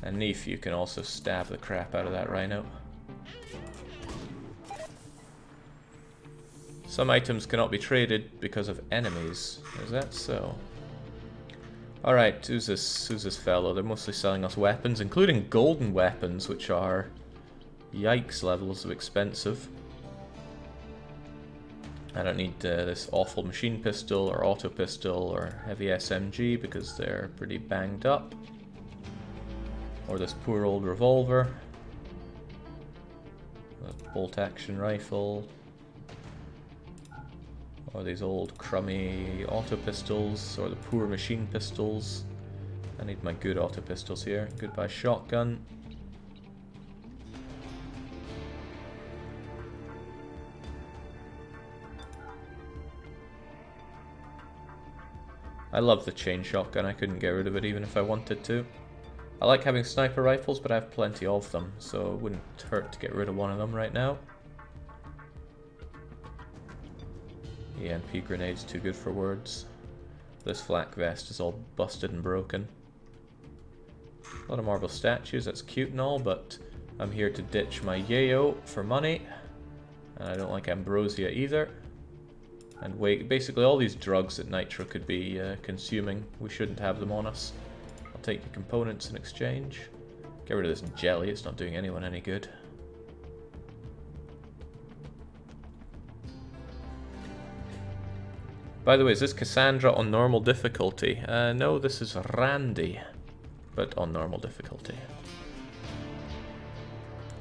And Neef, you can also stab the crap out of that rhino. Some items cannot be traded because of enemies. Is that so? Alright, who's this fellow? They're mostly selling us weapons, including golden weapons, which are yikes levels of expensive. I don't need this awful machine pistol or auto pistol or heavy SMG because they're pretty banged up. Or this poor old revolver. A bolt action rifle. Or these old crummy auto pistols, or the poor machine pistols. I need my good auto pistols here. Goodbye shotgun. I love the chain shotgun, I couldn't get rid of it even if I wanted to. I like having sniper rifles, but I have plenty of them, so it wouldn't hurt to get rid of one of them right now. EMP grenade's too good for words. This flak vest is all busted and broken. A lot of marble statues, that's cute and all, but I'm here to ditch my yayo for money. And I don't like ambrosia either. And wait, basically all these drugs that Nitro could be consuming, we shouldn't have them on us. I'll take the components in exchange. Get rid of this jelly, it's not doing anyone any good. By the way, is this Cassandra on normal difficulty? No, this is Randy, but on normal difficulty.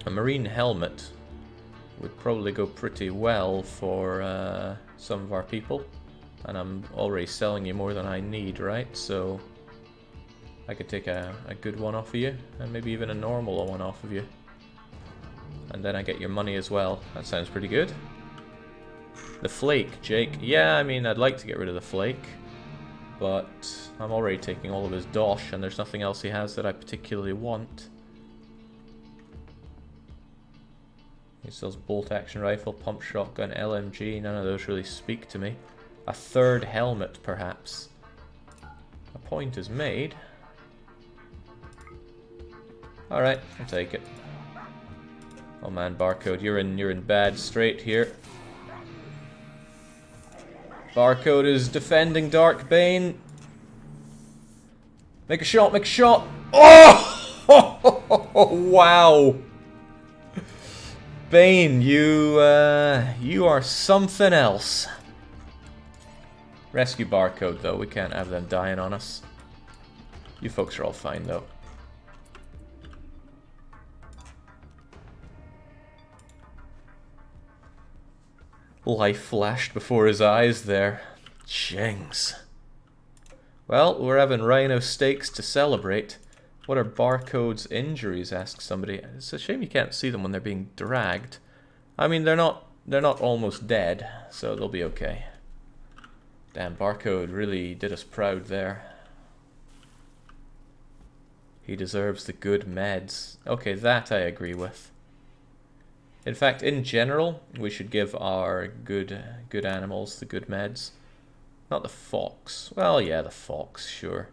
A marine helmet would probably go pretty well for some of our people. And I'm already selling you more than I need, right? So I could take a good one off of you, and maybe even a normal one off of you. And then I get your money as well. That sounds pretty good. The flake, Jake. Yeah, I mean, I'd like to get rid of the flake, but I'm already taking all of his dosh, and there's nothing else he has that I particularly want. He sells bolt action rifle, pump shotgun, LMG. None of those really speak to me. A third helmet, perhaps. A point is made. Alright, I'll take it. Oh man, Barcode, you're in bad strait here. Barcode is defending Dark Bane. Make a shot, make a shot. Oh! Wow. Bane, you are something else. Rescue Barcode, though. We can't have them dying on us. You folks are all fine, though. Life flashed before his eyes there. Jings. Well, we're having rhino steaks to celebrate. What are Barcode's injuries? Asks somebody. It's a shame you can't see them when they're being dragged. I mean, they're not almost dead, so they'll be okay. Damn, Barcode really did us proud there. He deserves the good meds. Okay, that I agree with. In fact, in general, we should give our good animals the good meds. Not the fox. Well, yeah, the fox, sure.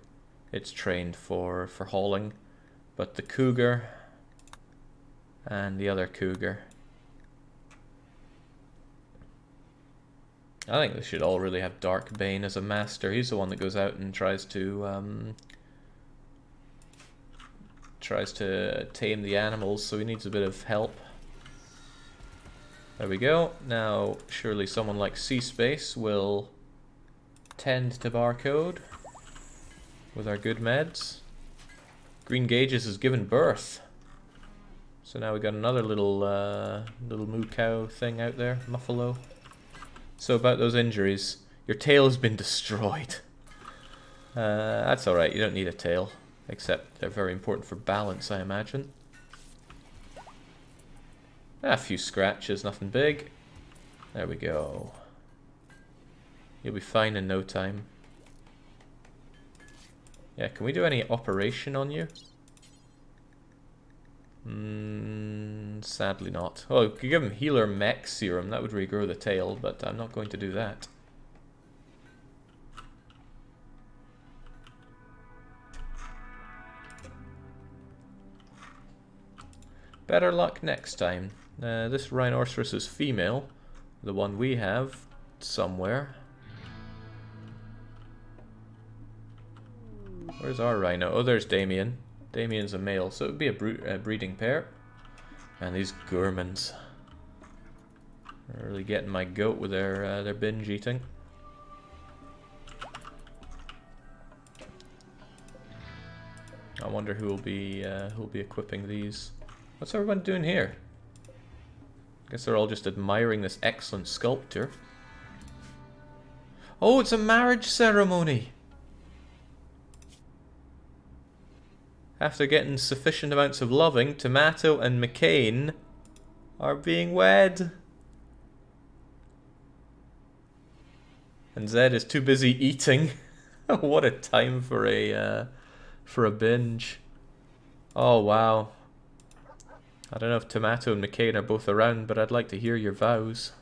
It's trained for hauling. But the cougar and the other cougar. I think they should all really have Dark Bane as a master. He's the one that goes out and tries to tame the animals, so he needs a bit of help. There we go. Now, surely someone like C-Space will tend to Barcode with our good meds. Green Gauges has given birth. So now we got another little moo cow thing out there, Muffalo. So about those injuries, your tail has been destroyed. That's alright, you don't need a tail. Except they're very important for balance, I imagine. A few scratches, nothing big. There we go. You'll be fine in no time. Yeah, can we do any operation on you? Sadly not. Oh, we could give him healer mech serum. That would regrow the tail, but I'm not going to do that. Better luck next time. This rhinoceros is female. The one we have somewhere. Where's our rhino? Oh, there's Damien. Damien's a male, so it would be a breeding pair. And these gourmands are really getting my goat with their binge eating. I wonder who'll be equipping these. What's everyone doing here? Guess they're all just admiring this excellent sculpture. Oh, it's a marriage ceremony! After getting sufficient amounts of loving, Tomato and McCain are being wed. And Zed is too busy eating. What a time for a binge. Oh wow. I don't know if Tomato and McCain are both around, but I'd like to hear your vows.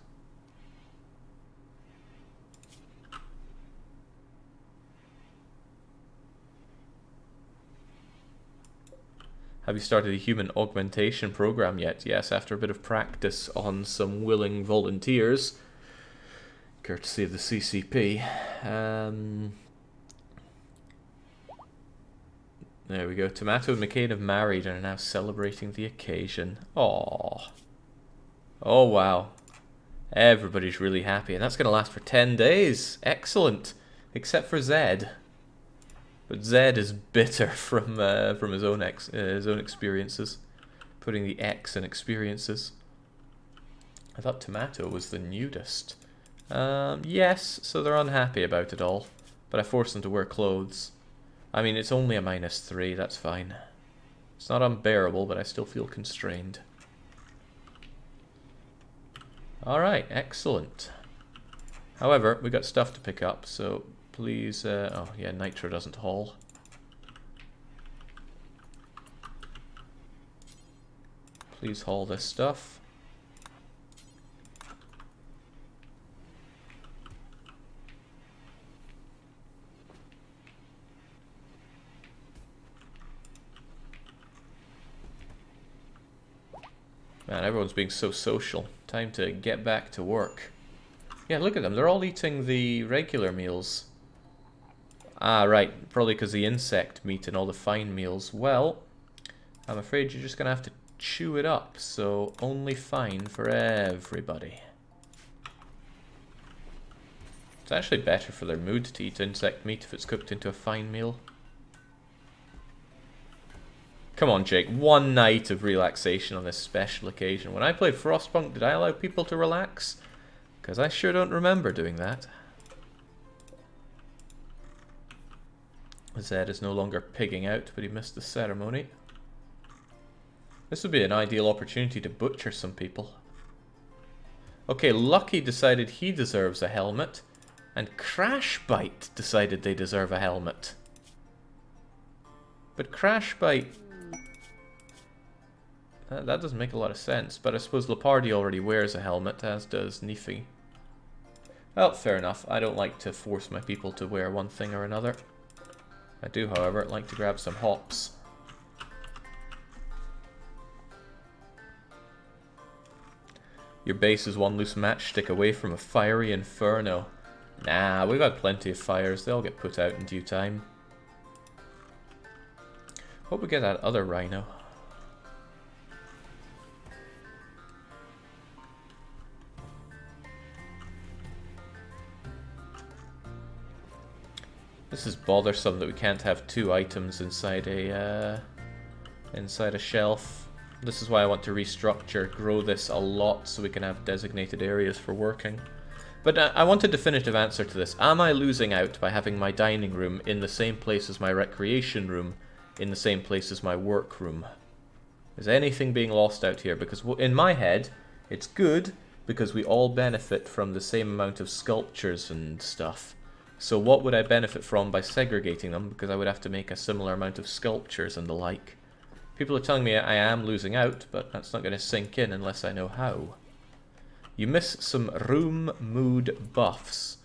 Have you started a human augmentation program yet? Yes, after a bit of practice on some willing volunteers, courtesy of the CCP. There we go. Tomato and McCain have married and are now celebrating the occasion. Aww. Oh, wow. Everybody's really happy. And that's going to last for 10 days. Excellent. Except for Zed. But Zed is bitter from his own experiences. Putting the X in experiences. I thought Tomato was the nudist. Yes, so they're unhappy about it all. But I forced them to wear clothes. I mean, it's only a -3, that's fine. It's not unbearable, but I still feel constrained. Alright, excellent. However, we got stuff to pick up, so please... oh, yeah, Nitro doesn't haul. Please haul this stuff. Man, everyone's being so social. Time to get back to work. Yeah, look at them. They're all eating the regular meals. Ah, right. Probably because the insect meat and all the fine meals. Well, I'm afraid you're just going to have to chew it up. So, only fine for everybody. It's actually better for their mood to eat insect meat if it's cooked into a fine meal. Come on, Jake. One night of relaxation on this special occasion. When I played Frostpunk, did I allow people to relax? Because I sure don't remember doing that. Zed is no longer pigging out, but he missed the ceremony. This would be an ideal opportunity to butcher some people. Okay, Lucky decided he deserves a helmet. And Crashbite decided they deserve a helmet. But Crashbite... That doesn't make a lot of sense, but I suppose Leopardi already wears a helmet, as does Nefi. Well, fair enough. I don't like to force my people to wear one thing or another. I do, however, like to grab some hops. Your base is one loose matchstick away from a fiery inferno. Nah, we've got plenty of fires. They'll get put out in due time. Hope we get that other rhino. This is bothersome that we can't have 2 items inside a shelf. This is why I want to restructure, grow this a lot so we can have designated areas for working. But I want a definitive answer to this. Am I losing out by having my dining room in the same place as my recreation room, in the same place as my work room? Is anything being lost out here? Because in my head, it's good because we all benefit from the same amount of sculptures and stuff. So what would I benefit from by segregating them? Because I would have to make a similar amount of sculptures and the like. People are telling me I am losing out, but that's not going to sink in unless I know how. You miss some room mood buffs.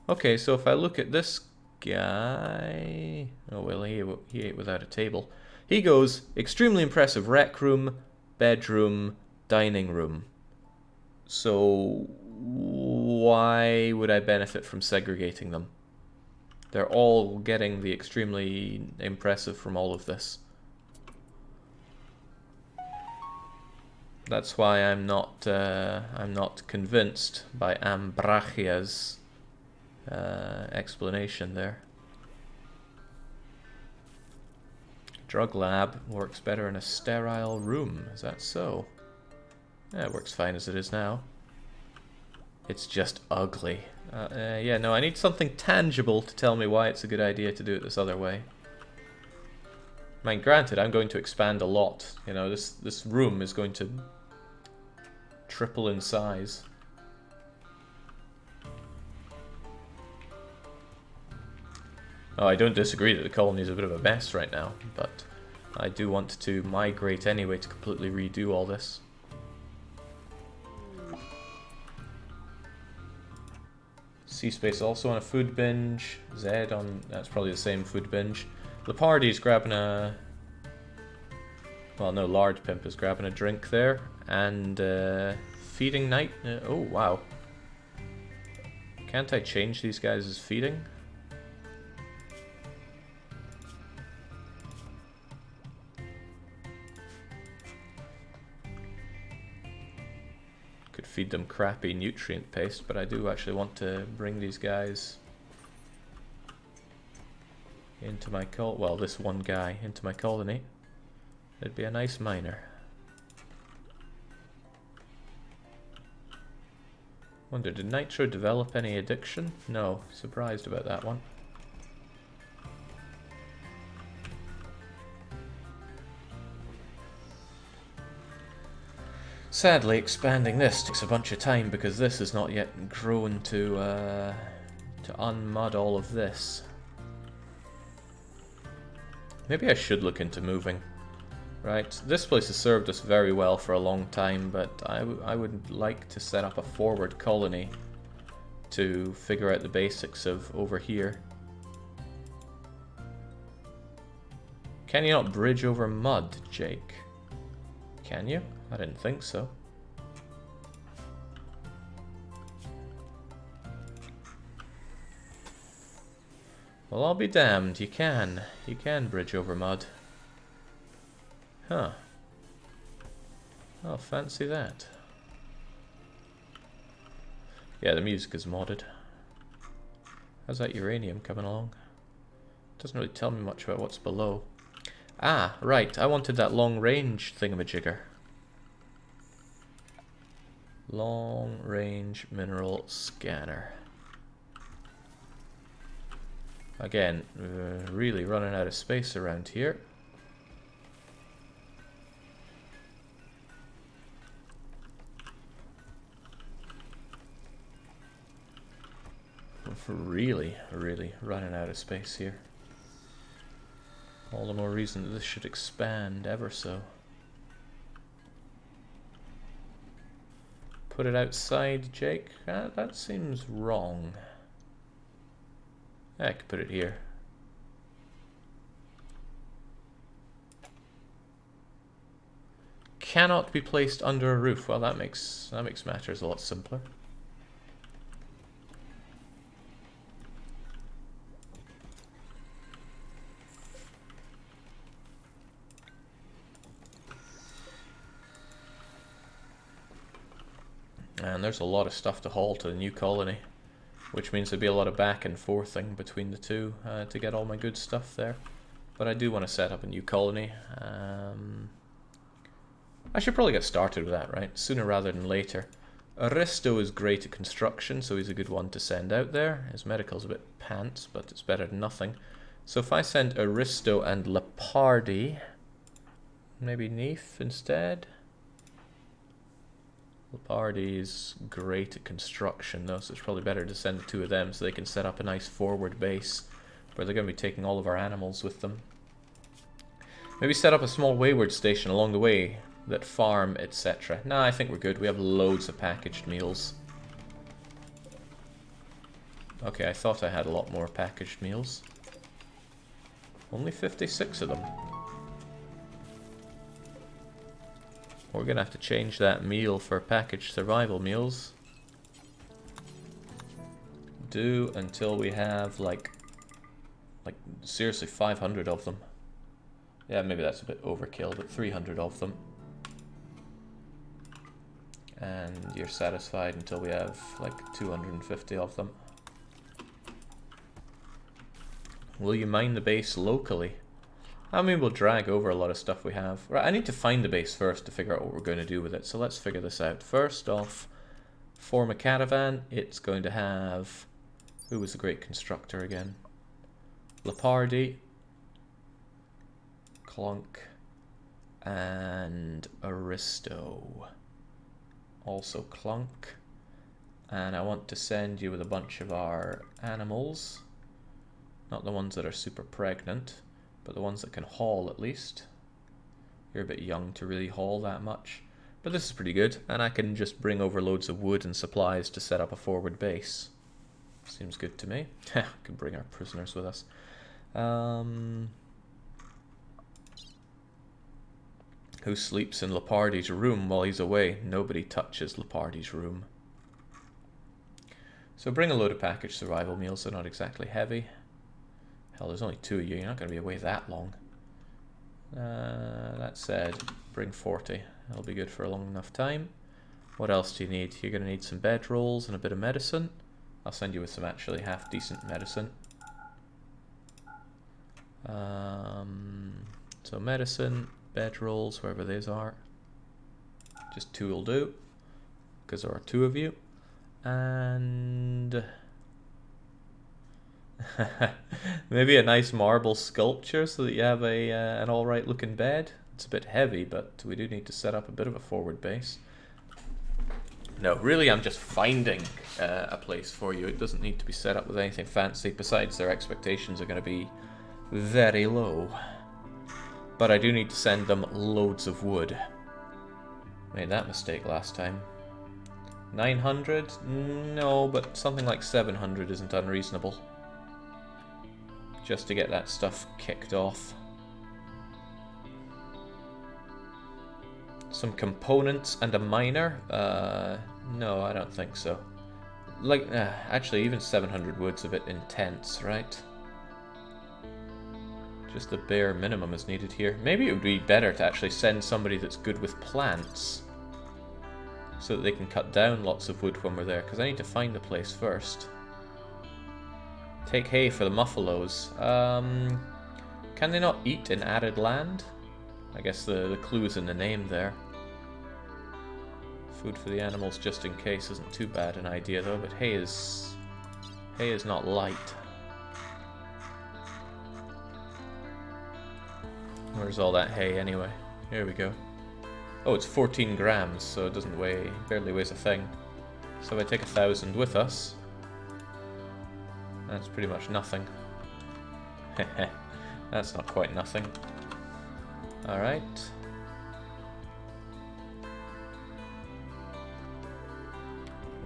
Okay, so if I look at this guy... Oh, well, he ate without a table. He goes, extremely impressive rec room, bedroom, dining room. So why would I benefit from segregating them? They're all getting the extremely impressive from all of this. That's why I'm not convinced by Ambrachia's explanation there. Drug lab works better in a sterile room. Is that so? Yeah, it works fine as it is now. It's just ugly. Yeah, no, I need something tangible to tell me why it's a good idea to do it this other way. I mean, granted, I'm going to expand a lot. You know, this room is going to triple in size. Oh, I don't disagree that the colony is a bit of a mess right now, but I do want to migrate anyway to completely redo all this. C-Space also on a food binge. Zed on... that's probably the same food binge. Lepardi's grabbing a... well, no, Lard Pimp is grabbing a drink there. And feeding night... oh, wow. Can't I change these guys' feeding? Could feed them crappy nutrient paste, but I do actually want to bring these guys into my colony. Well, this one guy into my colony. It'd be a nice miner. Wonder, did Nitro develop any addiction? No, surprised about that one. Sadly, expanding this takes a bunch of time because this is not yet grown to unmud all of this. Maybe I should look into moving. Right, this place has served us very well for a long time, but I would like to set up a forward colony to figure out the basics of over here. Can you not bridge over mud, Jake? Can you? I didn't think so. Well, I'll be damned. You can. You can bridge over mud. Huh. Oh, fancy that. Yeah, the music is modded. How's that uranium coming along? Doesn't really tell me much about what's below. Ah, right. I wanted that long-range thingamajigger. Long-range mineral scanner. Again, really running out of space around here. Really running out of space here. All the more reason that this should expand ever so. Put it outside, Jake? That seems wrong. I could put it here. Cannot be placed under a roof. Well, that makes matters a lot simpler. And there's a lot of stuff to haul to the new colony, which means there'd be a lot of back and forthing between the two to get all my good stuff there. But I do want to set up a new colony. I should probably get started with that, right? Sooner rather than later. Aristo is great at construction, so he's a good one to send out there. His medical's a bit pants, but it's better than nothing. So if I send Aristo and Lepardi, maybe Neef instead? Lepardi's great at construction though, so it's probably better to send the two of them so they can set up a nice forward base where they're going to be taking all of our animals with them. Maybe set up a small wayward station along the way that farm, etc. Nah, I think we're good. We have loads of packaged meals. Okay, I thought I had a lot more packaged meals. Only 56 of them. We're gonna have to change that meal for packaged survival meals. Do until we have like seriously 500 of them. Yeah, maybe that's a bit overkill, but 300 of them. And you're satisfied until we have like 250 of them. Will you mine the base locally? I mean, we'll drag over a lot of stuff we have. Right, I need to find the base first to figure out what we're going to do with it. So let's figure this out. First off, form a caravan. It's going to have... Who was the great constructor again? Leopardi, Clunk, and Aristo. Also Clunk. And I want to send you with a bunch of our animals. Not the ones that are super pregnant, but the ones that can haul at least. You're a bit young to really haul that much. But this is pretty good, and I can just bring over loads of wood and supplies to set up a forward base. Seems good to me. We can bring our prisoners with us. Who sleeps in Leopardi's room while he's away? Nobody touches Leopardi's room. So bring a load of packaged survival meals. They're not exactly heavy. Hell, there's only 2 of you. You're not going to be away that long. That said, bring 40. That'll be good for a long enough time. What else do you need? You're going to need some bedrolls and a bit of medicine. I'll send you with some actually half-decent medicine. So medicine, bedrolls, wherever these are. Just 2 will do, because there are 2 of you. And... maybe a nice marble sculpture so that you have an alright looking bed. It's a bit heavy, but we do need to set up a bit of a forward base. No, really I'm just finding a place for you. It doesn't need to be set up with anything fancy. Besides, their expectations are going to be very low. But I do need to send them loads of wood. Made that mistake last time. 900? No, but something like 700 isn't unreasonable. Just to get that stuff kicked off. Some components and a miner? No, I don't think so. Like, actually, even 700 wood's a bit intense, right? Just the bare minimum is needed here. Maybe it would be better to actually send somebody that's good with plants, so that they can cut down lots of wood when we're there, because I need to find the place first. Take hay for the muffalos. Can they not eat in arid land? I guess the clue is in the name there. Food for the animals just in case isn't too bad an idea though, but hay is not light. Where's all that hay anyway? Here we go. Oh, it's 14 grams, so it doesn't weigh, barely weighs a thing. So if I take 1,000 with us, that's pretty much nothing. That's not quite nothing. Alright.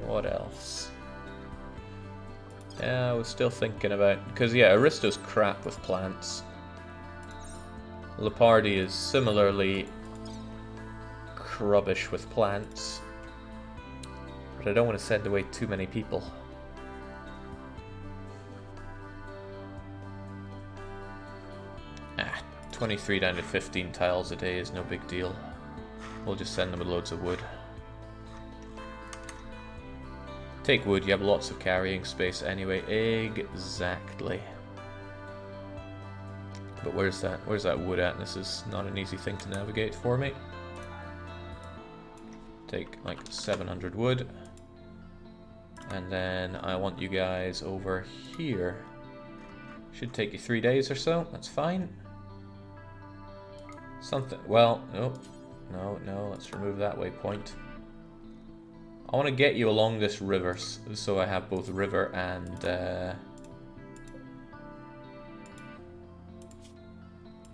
What else? Yeah, I was still thinking about... Because, yeah, Aristo's crap with plants. Leopardi is similarly rubbish with plants. But I don't want to send away too many people. Ah, 23 down to 15 tiles a day is no big deal. We'll just send them with loads of wood. Take wood, you have lots of carrying space anyway. Exactly. But where's that wood at? This is not an easy thing to navigate for me. Take like 700 wood. And then I want you guys over here. Should take you 3 days or so. That's fine. Something. Well, no. Let's remove that waypoint. I want to get you along this river, so I have both river and.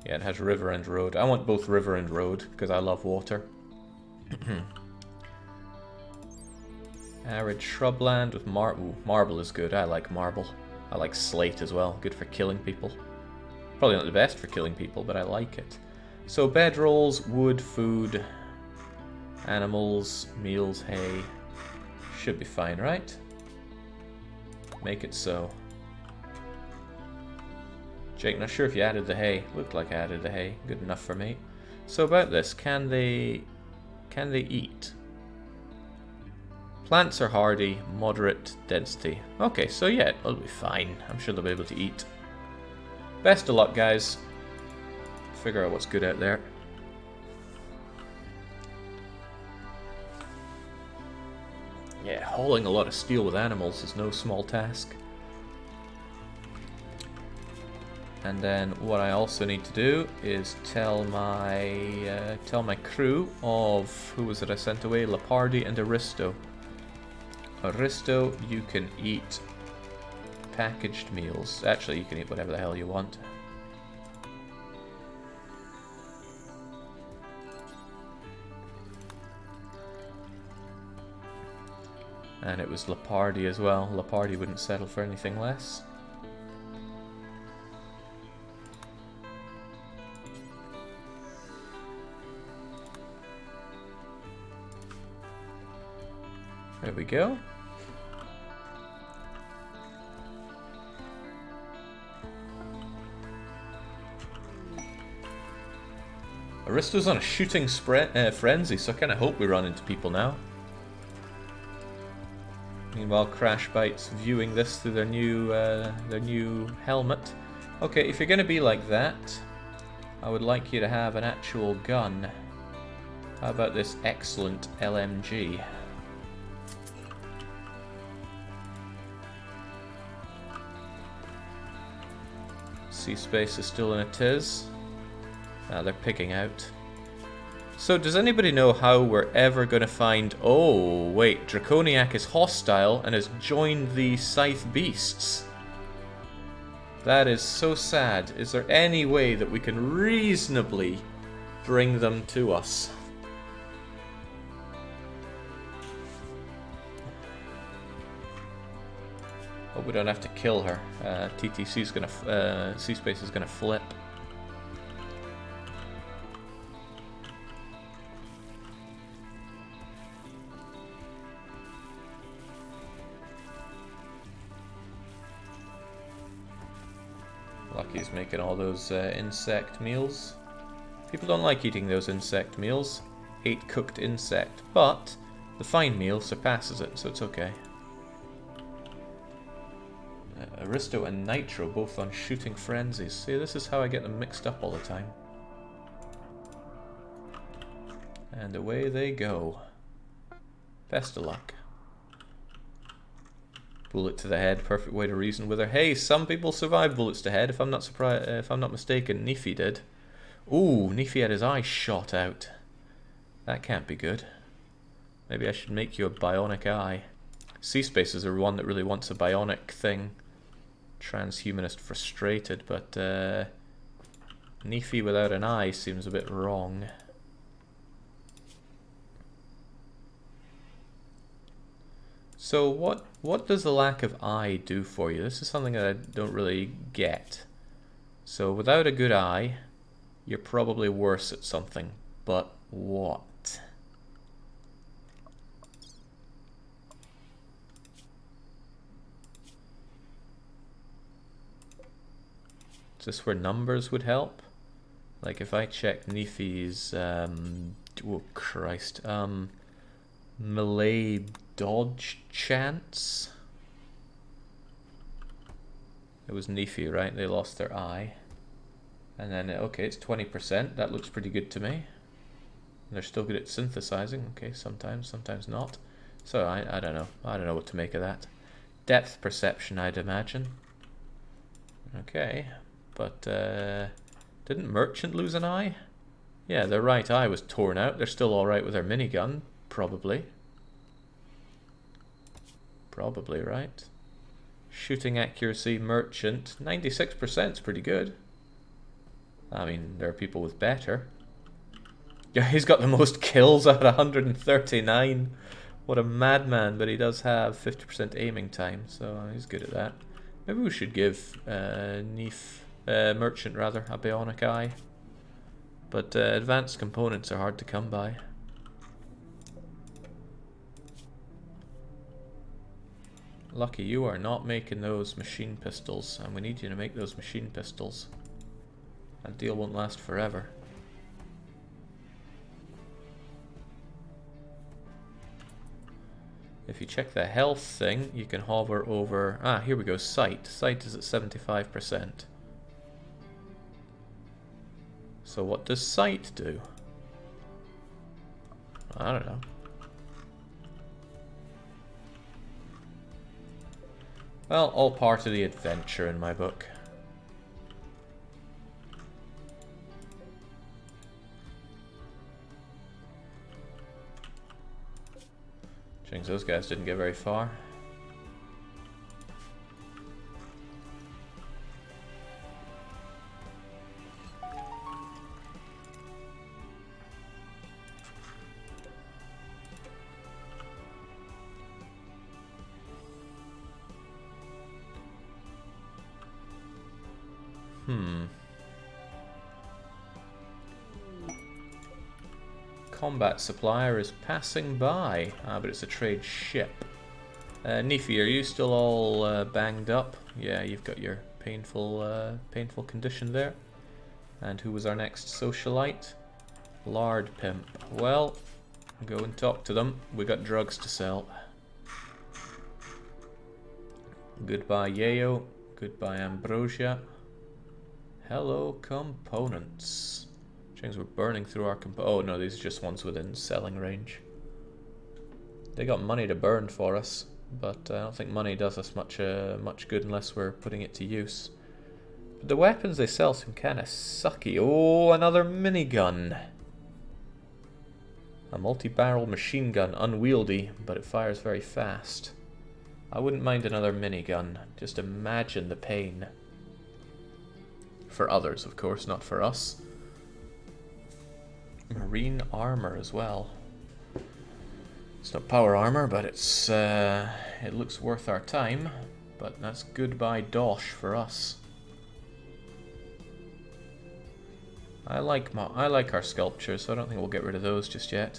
Yeah, it has river and road. I want both river and road because I love water. Arid shrubland with marble. Marble is good. I like marble. I like slate as well. Good for killing people. Probably not the best for killing people, but I like it. So bedrolls, wood, food. Animals, meals, hay. Should be fine, right? Make it so. Jake, not sure if you added the hay. Looked like I added the hay. Good enough for me. So about this, can they eat? Plants are hardy, moderate density. Okay, so yeah, it'll be fine. I'm sure they'll be able to eat. Best of luck, guys. Figure out what's good out there. Yeah, hauling a lot of steel with animals is no small task. And then what I also need to do is tell my crew of, who was it I sent away? Leopardi and Aristo. Aristo, you can eat packaged meals. Actually, you can eat whatever the hell you want. And it was Leopardi as well. Leopardi wouldn't settle for anything less. There we go. Aristo's on a shooting frenzy, so I kind of hope we run into people now. Meanwhile, Crash Bite's viewing this through their new helmet. Okay, if you're going to be like that, I would like you to have an actual gun. How about this excellent LMG? Space is still in a tiz. Ah, they're picking out. So does anybody know how we're ever going to find... Oh, wait. Draconiac is hostile and has joined the Scythe Beasts. That is so sad. Is there any way that we can reasonably bring them to us? Hope we don't have to kill her. TTC's gonna, C-Space is gonna flip. Lucky's making all those insect meals. People don't like eating those insect meals. 8 cooked insect, but the fine meal surpasses it, so it's okay. Aristo and Nitro both on shooting frenzies. See, this is how I get them mixed up all the time. And away they go. Best of luck. Bullet to the head, perfect way to reason with her. Hey, some people survive bullets to head. If I'm not mistaken, Nefi did. Ooh, Nefi had his eye shot out. That can't be good. Maybe I should make you a bionic eye. C-Space is the one that really wants a bionic thing. Transhumanist frustrated, but Nefi without an eye seems a bit wrong. So what does the lack of eye do for you? This is something that I don't really get. So without a good eye, you're probably worse at something. But what? Is this where numbers would help? Like if I check Nefi's, oh Christ, melee dodge chance? It was Nefi, right? They lost their eye. And then, okay, it's 20%. That looks pretty good to me. And they're still good at synthesizing. Okay, sometimes not. So I don't know. I don't know what to make of that. Depth perception, I'd imagine. Okay. But, didn't Merchant lose an eye? Yeah, their right eye was torn out. They're still alright with their minigun. Probably. Probably, right? Shooting accuracy, Merchant. 96% is pretty good. I mean, there are people with better. Yeah, he's got the most kills out of 139. What a madman, but he does have 50% aiming time, so he's good at that. Maybe we should give Merchant rather a bionic eye. But advanced components are hard to come by. Lucky, you are not making those machine pistols, and we need you to make those machine pistols. That deal won't last forever. If you check the health thing, you can hover over... Ah, here we go, sight. Sight is at 75%. So what does sight do? I don't know. Well, all part of the adventure in my book. Jinx, those guys didn't get very far. Combat supplier is passing by. Ah, but it's a trade ship. Nefi, are you still all banged up? Yeah, you've got your painful condition there. And who was our next socialite? Lard Pimp. Well, go and talk to them. We got drugs to sell. Goodbye, Yayo. Goodbye, Ambrosia. Hello, components. Things we're burning through our oh no, these are just ones within selling range. They got money to burn for us, but I don't think money does us much good unless we're putting it to use. But the weapons they sell seem kind of sucky. Oh, another minigun. A multi-barrel machine gun, unwieldy, but it fires very fast. I wouldn't mind another minigun. Just imagine the pain. For others, of course, not for us. Marine armor as well. It's not power armor, but it's it looks worth our time. But that's goodbye dosh for us. I like our sculptures, so I don't think we'll get rid of those just yet.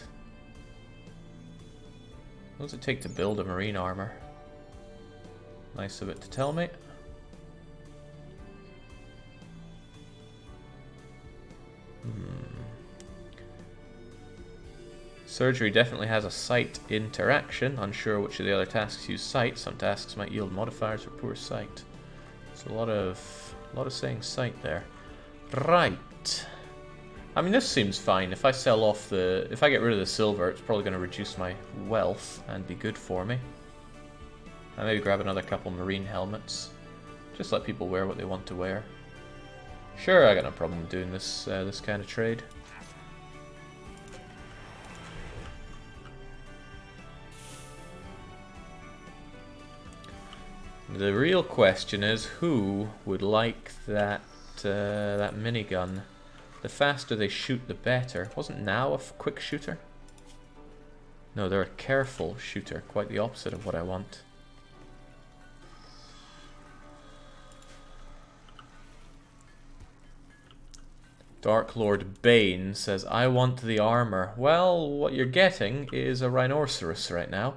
What does it take to build a marine armor? Nice of it to tell me. Surgery definitely has a sight interaction. Unsure which of the other tasks use sight. Some tasks might yield modifiers for poor sight. So a lot of saying sight there. Right. I mean, this seems fine. If I sell off if I get rid of the silver, it's probably going to reduce my wealth and be good for me. I maybe grab another couple marine helmets. Just let people wear what they want to wear. Sure, I got no problem doing this this kind of trade. The real question is, who would like that that minigun? The faster they shoot, the better. Wasn't now a quick shooter? No, they're a careful shooter. Quite the opposite of what I want. Dark Lord Bane says, I want the armor. Well, what you're getting is a rhinoceros right now.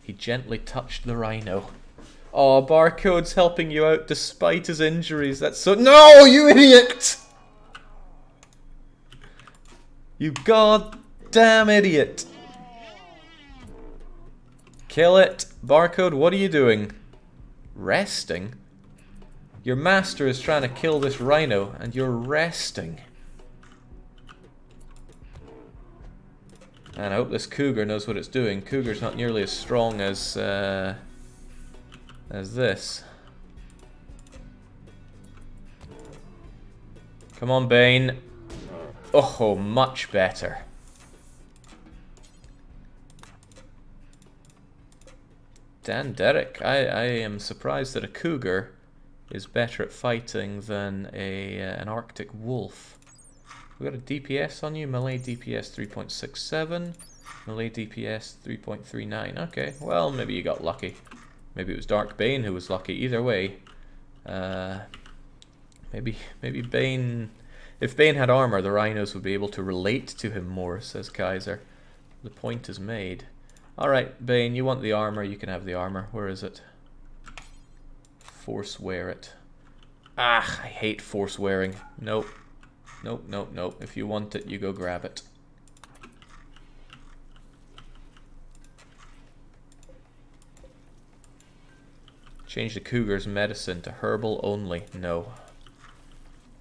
He gently touched the rhino. Oh, Barcode's helping you out despite his injuries. That's so... No, you idiot! You goddamn idiot. Kill it. Barcode, what are you doing? Resting? Your master is trying to kill this rhino, and you're resting. And I hope this cougar knows what it's doing. Cougar's not nearly as strong as this. Come on, Bane. Oh, much better. Dan Derrick, I am surprised that a cougar is better at fighting than an Arctic wolf. We got a DPS on you, melee DPS 3.67, melee DPS 3.39. Okay, well, maybe you got lucky. Maybe it was Dark Bane who was lucky. Either way, maybe Bane... If Bane had armor, the rhinos would be able to relate to him more, says Kaiser. The point is made. Alright, Bane, you want the armor, you can have the armor. Where is it? Force wear it. Ah, I hate force wearing. Nope. Nope, nope, nope. If you want it, you go grab it. Change the cougar's medicine to herbal only. No.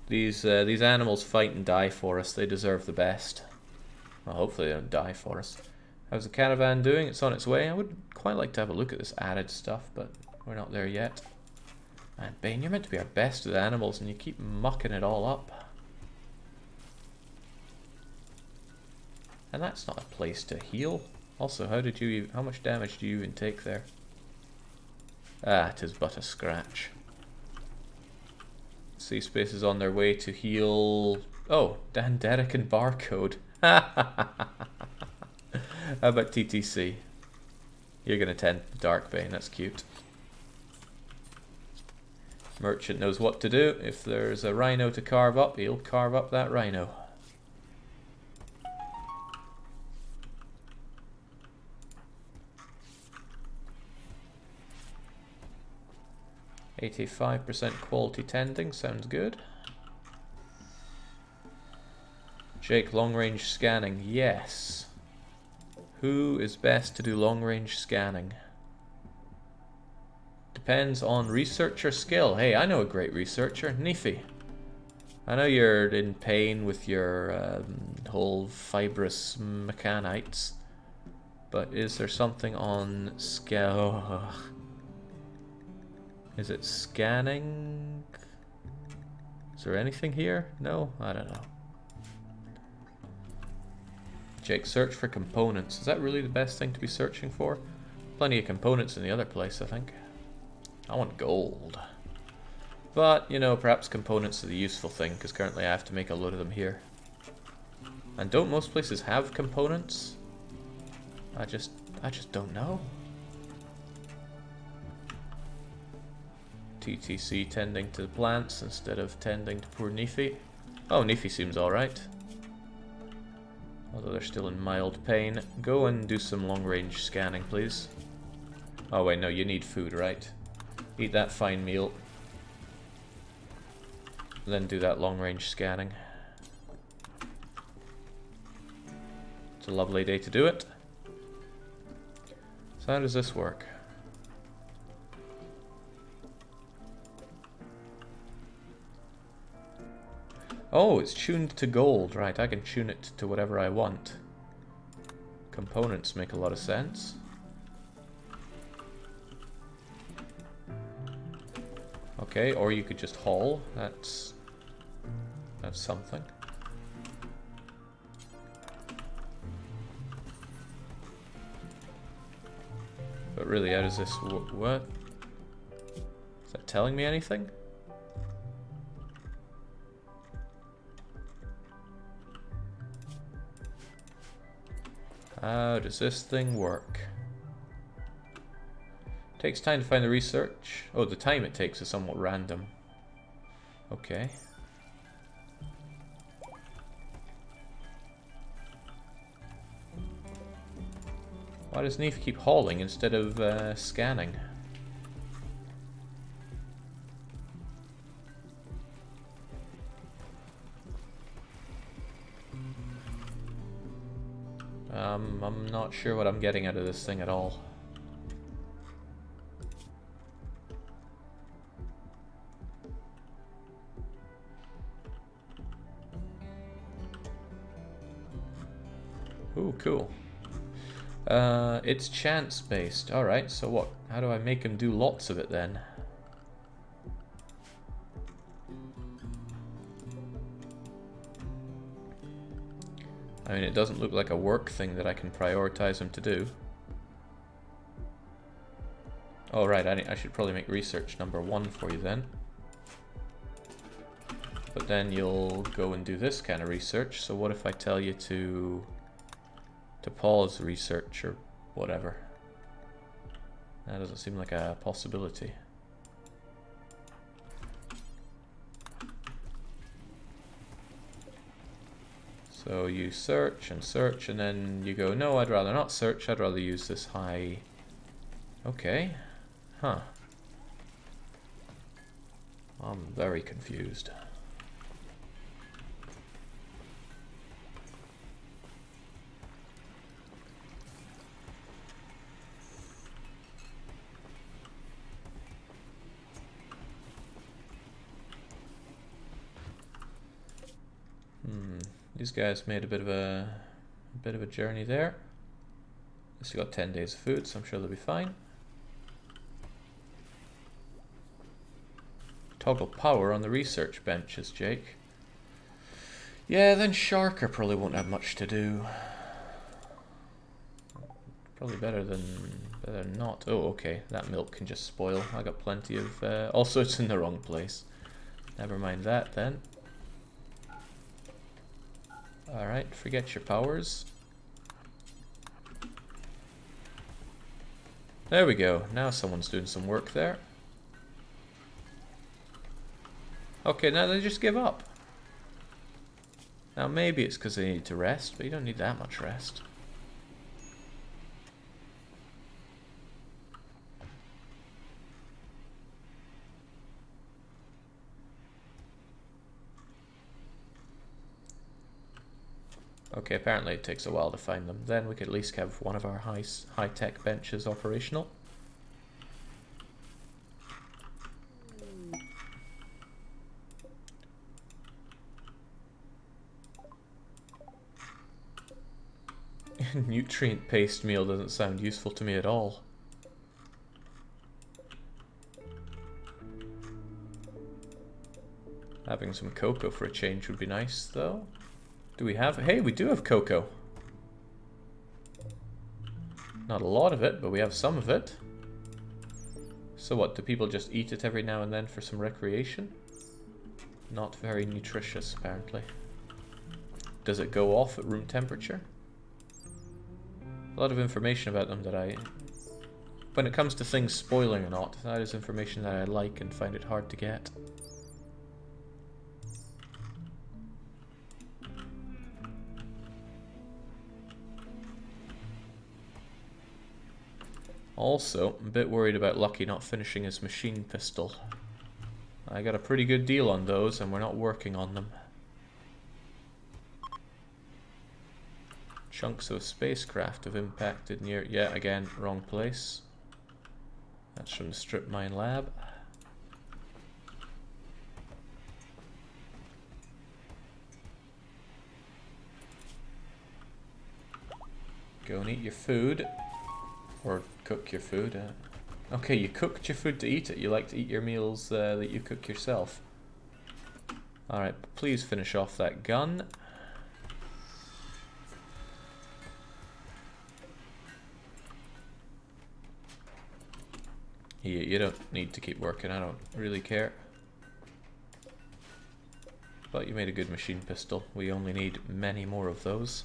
These animals fight and die for us. They deserve the best. Well, hopefully they don't die for us. How's the caravan doing? It's on its way. I would quite like to have a look at this added stuff, but we're not there yet. Man, Bane, you're meant to be our best with animals, and you keep mucking it all up. And that's not a place to heal. Also, how much damage do you even take there? Ah, it is but a scratch. Sea Space is on their way to heal... Oh, Dan Derrick and Barcode. How about TTC? You're gonna tend Darkbane, that's cute. Merchant knows what to do. If there's a rhino to carve up, he'll carve up that rhino. %85% quality tending, sounds good. Jake, long range scanning, yes. Who is best to do long range scanning? Depends on researcher skill. Hey, I know a great researcher, Nefi. I know you're in pain with your whole fibrous mechanites, but is there something on skill? Is it scanning? Is there anything here? No? I don't know. Jake, search for components. Is that really the best thing to be searching for? Plenty of components in the other place, I think. I want gold. But, you know, perhaps components are the useful thing, because currently I have to make a load of them here. And don't most places have components? I just don't know. TTC tending to the plants instead of tending to poor Nefi. Oh, Nefi seems alright. Although they're still in mild pain. Go and do some long-range scanning, please. Oh wait, no, you need food, right? Eat that fine meal. Then do that long-range scanning. It's a lovely day to do it. So how does this work? Oh, it's tuned to gold. Right, I can tune it to whatever I want. Components make a lot of sense. Okay, or you could just haul. That's something. But really, how does this... What? Is that telling me anything? How does this thing work? Takes time to find the research. Oh, the time it takes is somewhat random. Okay. Why does Neef keep hauling instead of scanning? I'm not sure what I'm getting out of this thing at all. Ooh, cool. It's chance based. Alright, so what? How do I make him do lots of it then? I mean, it doesn't look like a work thing that I can prioritize him to do. Oh, right, I should probably make research number 1 for you then. But then you'll go and do this kind of research, so what if I tell you to pause research or whatever? That doesn't seem like a possibility. So you search, and then you go, no, I'd rather not search, I'd rather use this high... Okay. Huh. I'm very confused. These guys made a bit of a journey there. At least we got 10 days of food, so I'm sure they'll be fine. Toggle power on the research benches, Jake. Yeah, then Sharker probably won't have much to do. Probably better than not. Oh, okay. That milk can just spoil. I got plenty of... also, it's in the wrong place. Never mind that, then. Alright, forget your powers. There we go. Now someone's doing some work there. Okay, now they just give up. Now maybe it's because they need to rest, but you don't need that much rest. Okay, apparently it takes a while to find them. Then we could at least have one of our high-tech benches operational. Nutrient paste meal doesn't sound useful to me at all. Having some cocoa for a change would be nice, though. Do we have... Hey, we do have cocoa. Not a lot of it, but we have some of it. So what, do people just eat it every now and then for some recreation? Not very nutritious, apparently. Does it go off at room temperature? A lot of information about them that I... When it comes to things spoiling or not, that is information that I like and find it hard to get. Also, I'm a bit worried about Lucky not finishing his machine pistol. I got a pretty good deal on those and we're not working on them. Chunks of a spacecraft have impacted near... Yeah, again, wrong place. That's from the strip mine lab. Go and eat your food. Or cook your food. Okay, you cooked your food to eat it. You like to eat your meals that you cook yourself. Alright, please finish off that gun. You don't need to keep working, I don't really care. But you made a good machine pistol. We only need many more of those.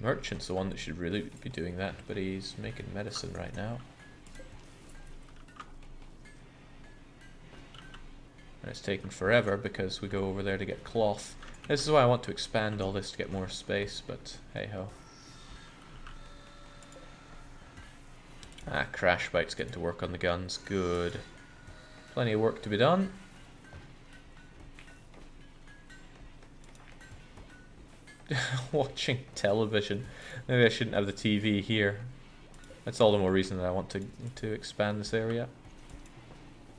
Merchant's the one that should really be doing that, but he's making medicine right now. And it's taking forever because we go over there to get cloth. This is why I want to expand all this to get more space, but hey ho. Ah, Crash Bite's getting to work on the guns. Good. Plenty of work to be done. Watching television. Maybe I shouldn't have the TV here. That's all the more reason that I want to expand this area.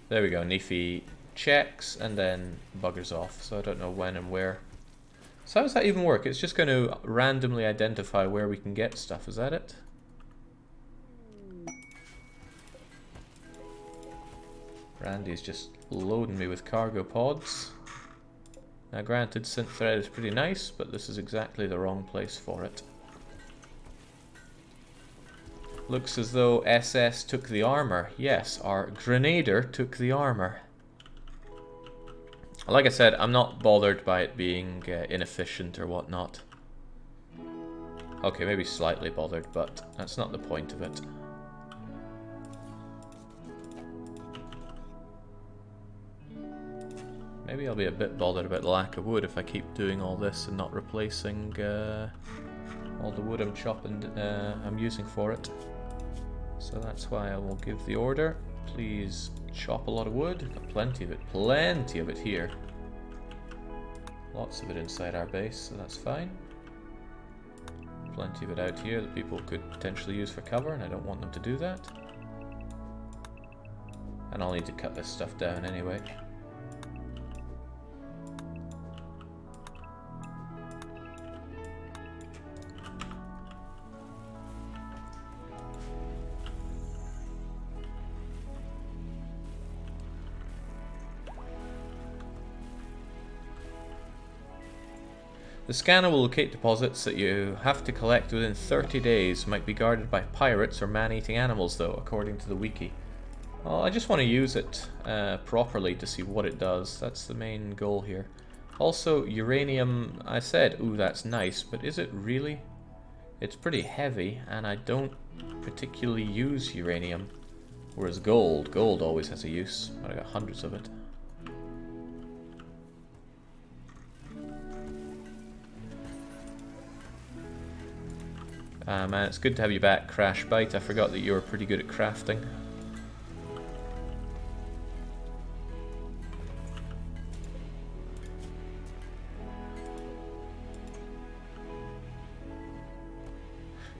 There we go. Nefi checks and then buggers off. So I don't know when and where. So how does that even work? It's just going to randomly identify where we can get stuff. Is that it? Randy's just loading me with cargo pods. Now granted, synth thread is pretty nice, but this is exactly the wrong place for it. Looks as though SS took the armor. Yes, our Grenadier took the armor. Like I said, I'm not bothered by it being inefficient or whatnot. Okay, maybe slightly bothered, but that's not the point of it. Maybe I'll be a bit bothered about the lack of wood if I keep doing all this and not replacing all the wood I'm chopping, I'm using for it. So that's why I will give the order. Please chop a lot of wood. Got plenty of it here. Lots of it inside our base, so that's fine. Plenty of it out here that people could potentially use for cover, and I don't want them to do that. And I'll need to cut this stuff down anyway. The scanner will locate deposits that you have to collect within 30 days. Might be guarded by pirates or man-eating animals, though, according to the wiki. Well, I just want to use it properly to see what it does. That's the main goal here. Also, uranium, I said, ooh, that's nice, but is it really? It's pretty heavy, and I don't particularly use uranium. Whereas gold always has a use. I got hundreds of it. Man, it's good to have you back, Crash Bite. I forgot that you were pretty good at crafting.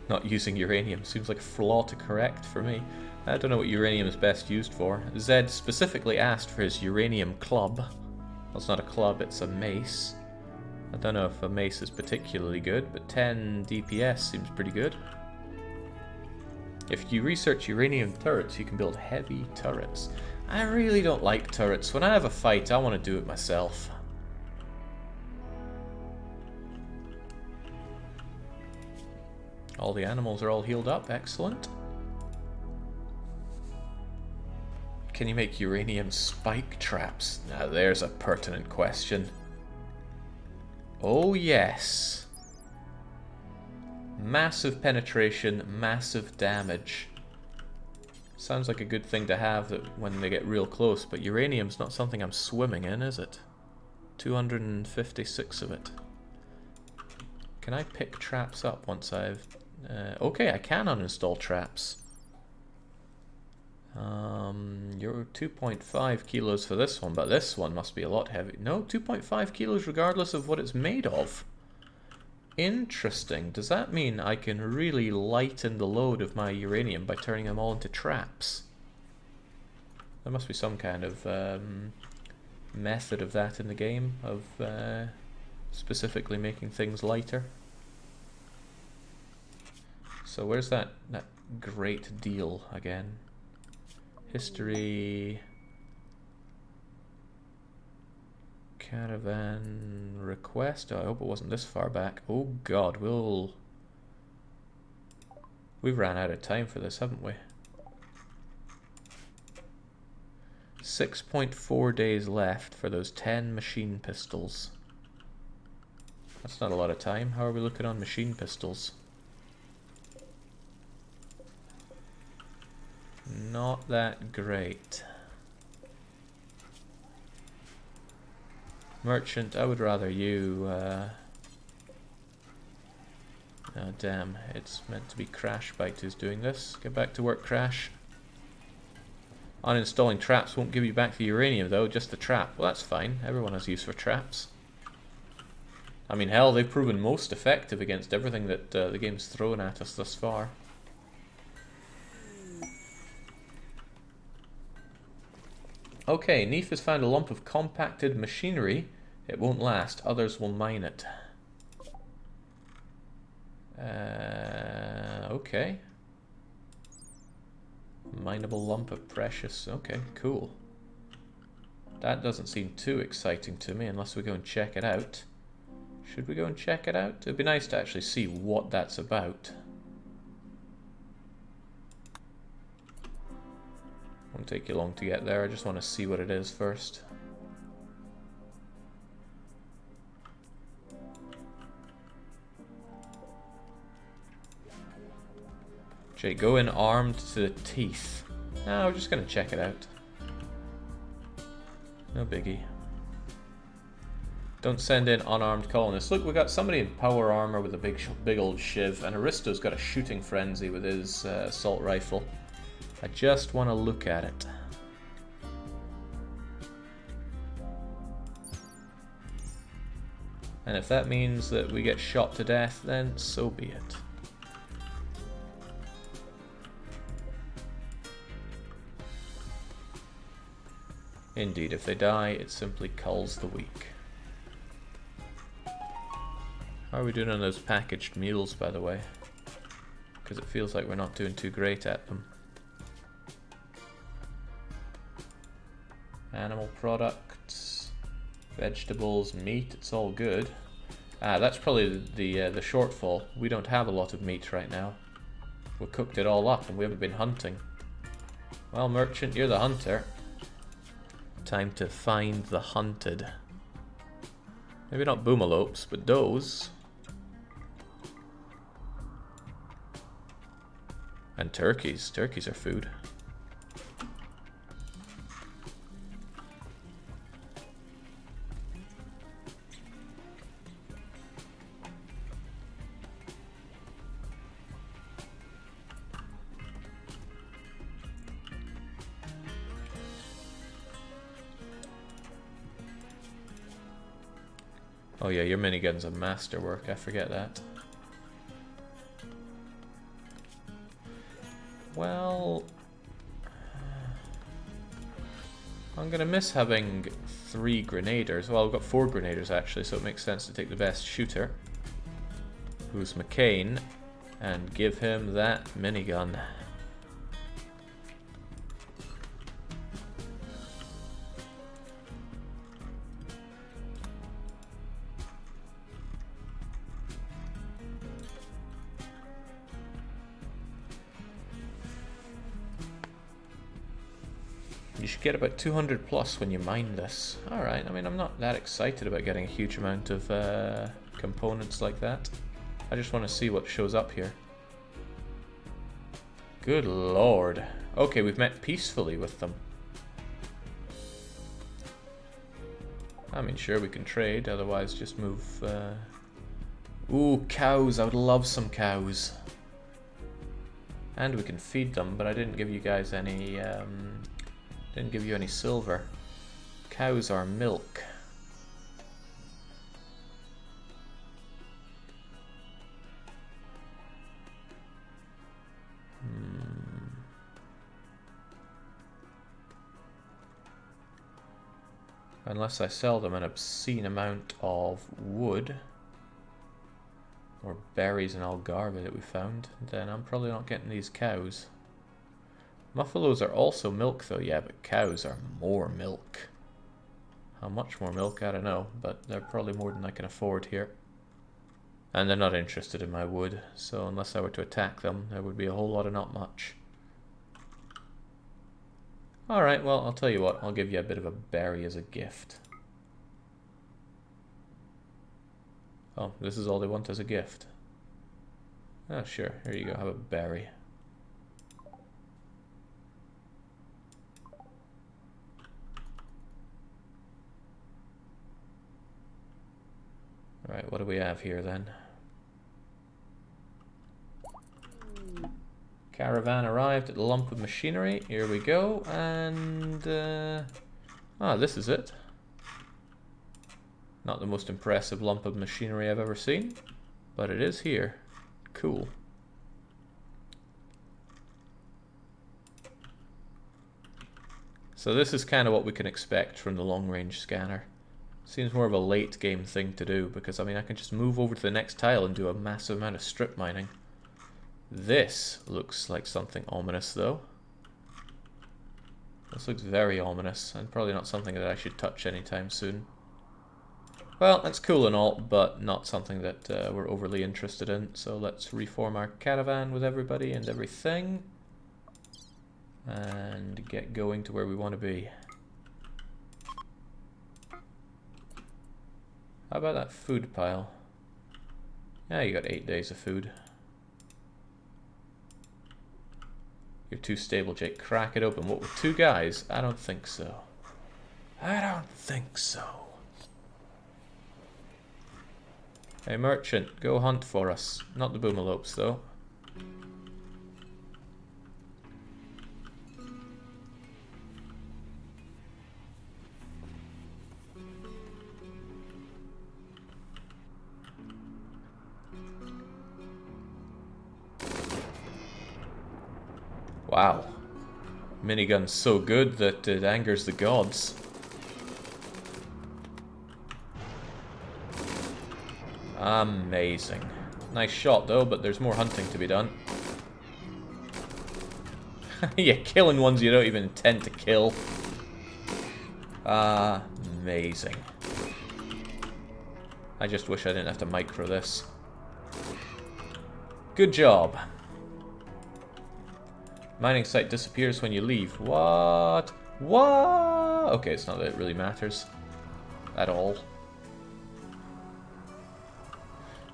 Not using uranium seems like a flaw to correct for me. I don't know what uranium is best used for. Zed specifically asked for his uranium club. Well, it's not a club, it's a mace. I don't know if a mace is particularly good, but 10 DPS seems pretty good. If you research uranium turrets, you can build heavy turrets. I really don't like turrets. When I have a fight, I want to do it myself. All the animals are all healed up, excellent. Can you make uranium spike traps? Now there's a pertinent question. Oh yes. Massive penetration, massive damage. Sounds like a good thing to have that when they get real close, but uranium's not something I'm swimming in, is it? 256 of it. Can I pick traps up once I've... okay, I can uninstall traps. You're 2.5 kilos for this one, but this one must be a lot heavy. No, 2.5 kilos regardless of what it's made of. Interesting. Does that mean I can really lighten the load of my uranium by turning them all into traps? There must be some kind of method of that in the game, of specifically making things lighter. So where's that great deal again? History... Caravan request. Oh, I hope it wasn't this far back. Oh god, we've ran out of time for this, haven't we? 6.4 days left for those 10 machine pistols. That's not a lot of time. How are we looking on machine pistols? Not that great. Merchant, I would rather you... oh damn, it's meant to be Crash Bite who's doing this. Get back to work, Crash. Uninstalling traps won't give you back the uranium though, just the trap. Well, that's fine. Everyone has use for traps. I mean, hell, they've proven most effective against everything that the game's thrown at us thus far. Okay, Neef has found a lump of compacted machinery. It won't last. Others will mine it. Okay. Mineable lump of precious. Okay, cool. That doesn't seem too exciting to me unless we go and check it out. Should we go and check it out? It'd be nice to actually see what that's about. Won't take you long to get there. I just want to see what it is first. Jake, go in armed to the teeth. No, we're just going to check it out. No biggie. Don't send in unarmed colonists. Look, we got somebody in power armor with a big old shiv, and Aristo's got a shooting frenzy with his assault rifle. I just want to look at it. And if that means that we get shot to death, then so be it. Indeed, if they die, it simply culls the weak. How are we doing on those packaged meals, by the way? Because it feels like we're not doing too great at them. Animal products, vegetables, meat, it's all good. Ah, that's probably the shortfall. We don't have a lot of meat right now. We cooked it all up and we haven't been hunting. Well, merchant, you're the hunter. Time to find the hunted. Maybe not boomalopes, but does. And turkeys. Turkeys are food. Oh yeah, your minigun's a masterwork, I forget that. Well, I'm gonna miss having 3 grenadiers. Well, I've got 4 grenadiers actually, so it makes sense to take the best shooter, who's McCain, and give him that minigun. You should get about 200 plus when you mine this. Alright, I mean, I'm not that excited about getting a huge amount of components like that. I just want to see what shows up here. Good lord. Okay, we've met peacefully with them. I mean, sure, we can trade, otherwise just move... Ooh, cows. I would love some cows. And we can feed them, but I didn't give you guys any... Didn't give you any silver. Cows are milk. Unless I sell them an obscene amount of wood or berries and algarve that we found, then I'm probably not getting these cows. Muffalos are also milk though, yeah, but cows are more milk. How much more milk, I don't know, but they're probably more than I can afford here. And they're not interested in my wood, so unless I were to attack them, there would be a whole lot of not much. Alright, well, I'll tell you what, I'll give you a bit of a berry as a gift. Oh, this is all they want as a gift. Oh, sure, here you go, have a berry. Alright, what do we have here then? Caravan arrived at the lump of machinery. Here we go, and... this is it. Not the most impressive lump of machinery I've ever seen, but it is here. Cool. So this is kind of what we can expect from the long-range scanner. Seems more of a late game thing to do, because I mean I can just move over to the next tile and do a massive amount of strip mining. This looks like something ominous though. This looks very ominous, and probably not something that I should touch anytime soon. Well, that's cool and all, but not something that we're overly interested in, so let's reform our caravan with everybody and everything. And get going to where we want to be. How about that food pile? Yeah, you got 8 days of food. You're too stable, Jake. Crack it open. What, with 2 guys? I don't think so. I don't think so. Hey, merchant, go hunt for us. Not the boomalopes, though. Wow. Minigun's so good that it angers the gods. Amazing. Nice shot though, but there's more hunting to be done. You're killing ones you don't even intend to kill. Amazing. I just wish I didn't have to micro this. Good job. Mining site disappears when you leave. What? What? Okay, it's not that it really matters at all.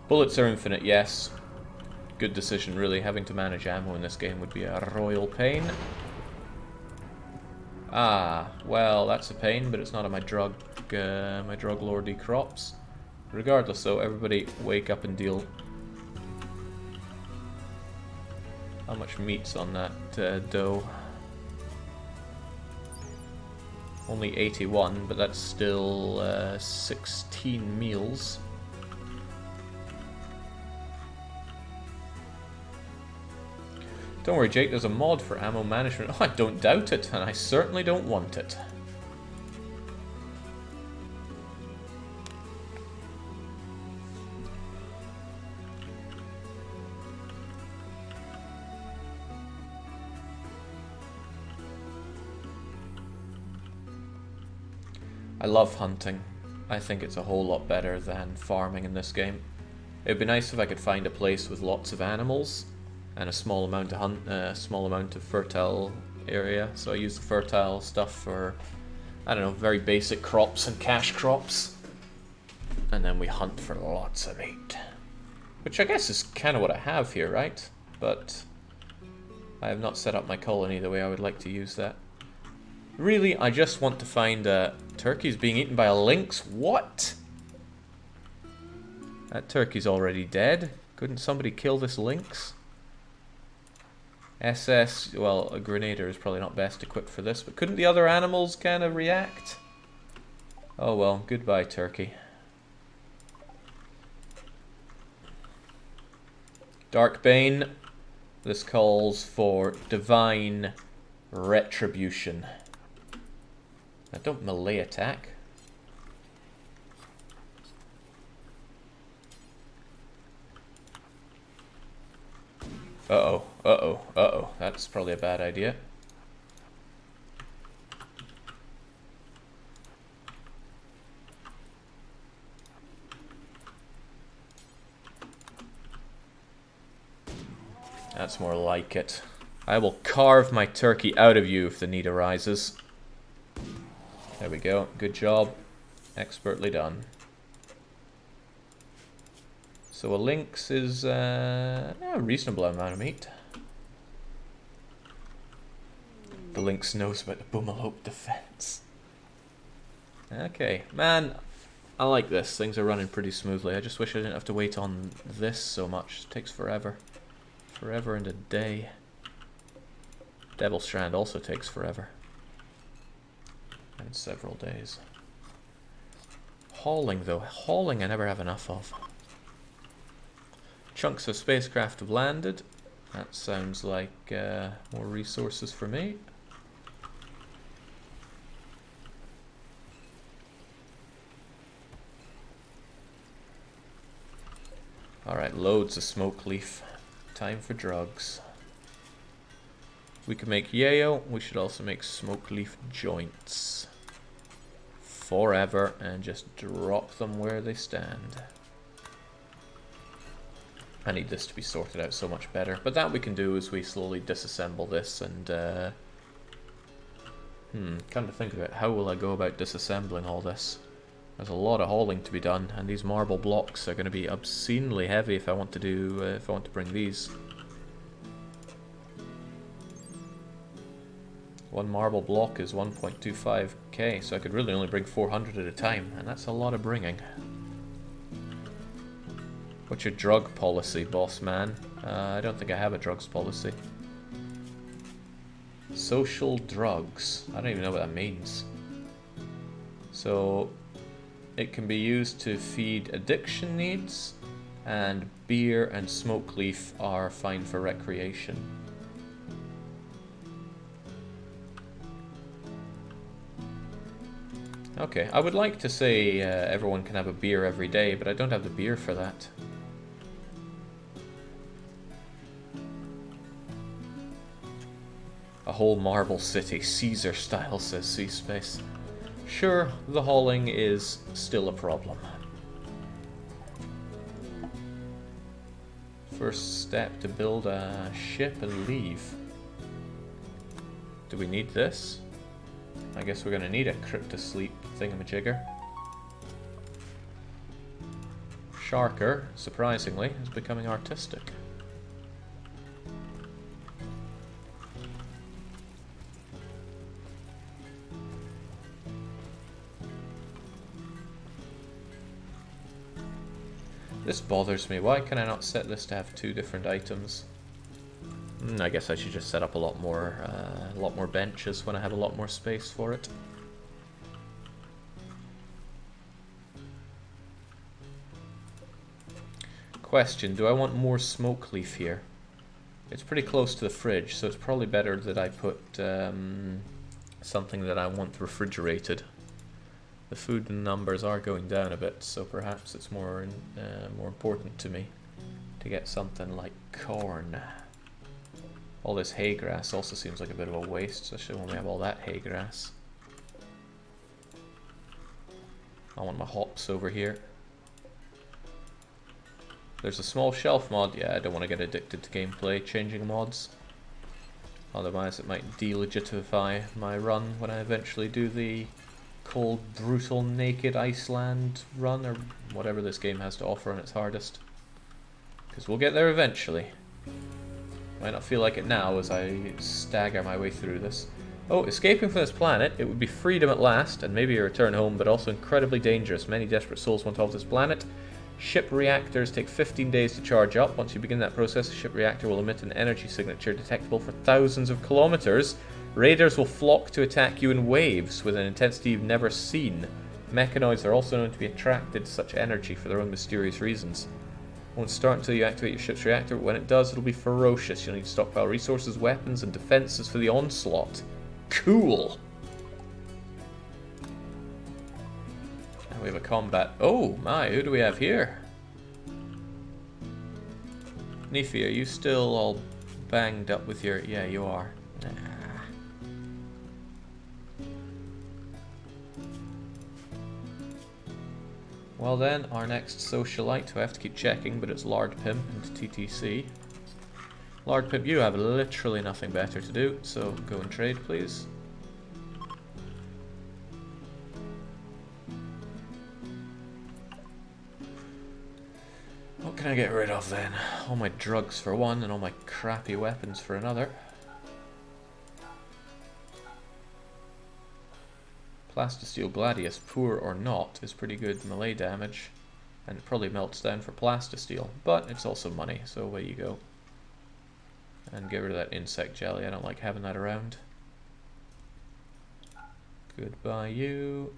Bullets are infinite, yes. Good decision, really. Having to manage ammo in this game would be a royal pain. Ah, well, that's a pain, but it's not on my drug lordy crops. Regardless, though, everybody wake up and deal. How much meat's on that dough? Only 81, but that's still 16 meals. Don't worry, Jake, there's a mod for ammo management. Oh, I don't doubt it, and I certainly don't want it. I love hunting. I think it's a whole lot better than farming in this game. It'd be nice if I could find a place with lots of animals and a small amount of fertile area. So I use the fertile stuff for, I don't know, very basic crops and cash crops. And then we hunt for lots of meat. Which I guess is kind of what I have here, right? But I have not set up my colony the way I would like to use that. Really, I just want to find turkeys being eaten by a lynx. What? That turkey's already dead. Couldn't somebody kill this lynx? SS, well, a grenader is probably not best equipped for this, but couldn't the other animals kind of react? Oh well, goodbye turkey. Darkbane. This calls for divine retribution. Now don't melee attack. Uh-oh, uh-oh, uh-oh. That's probably a bad idea. That's more like it. I will carve my turkey out of you if the need arises. There we go. Good job. Expertly done. So a lynx is a reasonable amount of meat. The lynx knows about the Boomalope defense. Okay, man, I like this. Things are running pretty smoothly. I just wish I didn't have to wait on this so much. It takes forever. Forever and a day. Devil Strand also takes forever. And several days. Hauling, though. Hauling I never have enough of. Chunks of spacecraft have landed. That sounds like more resources for me. Alright, loads of smoke leaf. Time for drugs. We can make yayo. We should also make smoke leaf joints. Forever, and just drop them where they stand. I need this to be sorted out so much better. But that we can do as we slowly disassemble this and... come to think of it, how will I go about disassembling all this? There's a lot of hauling to be done, and these marble blocks are going to be obscenely heavy if I want to do, if I want to bring these. One marble block is 1.25k, so I could really only bring 400 at a time, and that's a lot of bringing. What's your drug policy, boss man? I don't think I have a drugs policy. Social drugs. I don't even know what that means. So, it can be used to feed addiction needs, and beer and smoke leaf are fine for recreation. Okay, I would like to say everyone can have a beer every day, but I don't have the beer for that. A whole marble city, Caesar style, says C-Space. Sure, the hauling is still a problem. First step to build a ship and leave. Do we need this? I guess we're going to need a cryptosleep thingamajigger. Sharker, surprisingly, is becoming artistic. This bothers me. Why can I not set this to have 2 different items? I guess I should just set up a lot more benches when I have a lot more space for it. Question, do I want more smoke leaf here? It's pretty close to the fridge, so it's probably better that I put something that I want refrigerated. The food numbers are going down a bit, so perhaps it's more important to me to get something like corn. All this hay grass also seems like a bit of a waste, especially when we have all that hay grass. I want my hops over here. There's a small shelf mod. Yeah, I don't want to get addicted to gameplay changing mods. Otherwise it might delegitimify my run when I eventually do the cold, brutal, naked Iceland run, or whatever this game has to offer on its hardest. Because we'll get there eventually. Might not feel like it now as I stagger my way through this. Oh, escaping from this planet, it would be freedom at last, and maybe a return home, but also incredibly dangerous. Many desperate souls want off this planet. Ship reactors take 15 days to charge up. Once you begin that process, the ship reactor will emit an energy signature detectable for thousands of kilometers. Raiders will flock to attack you in waves with an intensity you've never seen. Mechanoids are also known to be attracted to such energy for their own mysterious reasons. It won't start until you activate your ship's reactor, but when it does, it'll be ferocious. You'll need to stockpile resources, weapons, and defenses for the onslaught. Cool! And we have a combat. Oh my, who do we have here? Nefi, are you still all banged up with your... Yeah, you are. Nah. Well then, our next socialite, who I have to keep checking, but it's Lard Pimp and TTC. Lard Pimp, you have literally nothing better to do, so go and trade, please. What can I get rid of then? All my drugs for one, and all my crappy weapons for another. Plastisteel Gladius, poor or not, is pretty good melee damage, and it probably melts down for Plastisteel, but it's also money, so away you go. And get rid of that insect jelly, I don't like having that around. Goodbye you.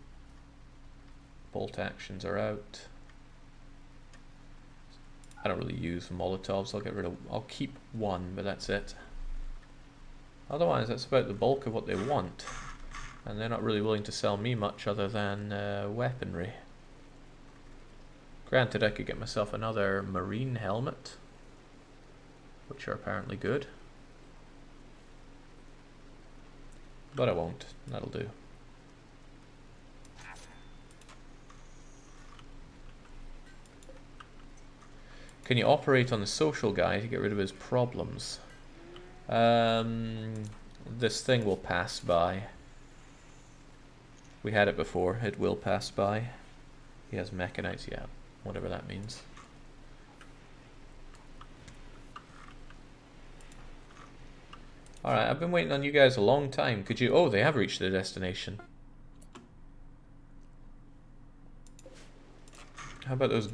Bolt actions are out. I don't really use Molotovs, I'll keep one, but that's it. Otherwise, that's about the bulk of what they want. And they're not really willing to sell me much other than weaponry. Granted, I could get myself another marine helmet, which are apparently good. But I won't. That'll do. Can you operate on the social guy to get rid of his problems? This thing will pass by. We had it before. It will pass by. He has mechanites, yeah. Whatever that means. Alright, I've been waiting on you guys a long time. Could you... Oh, they have reached their destination. How about those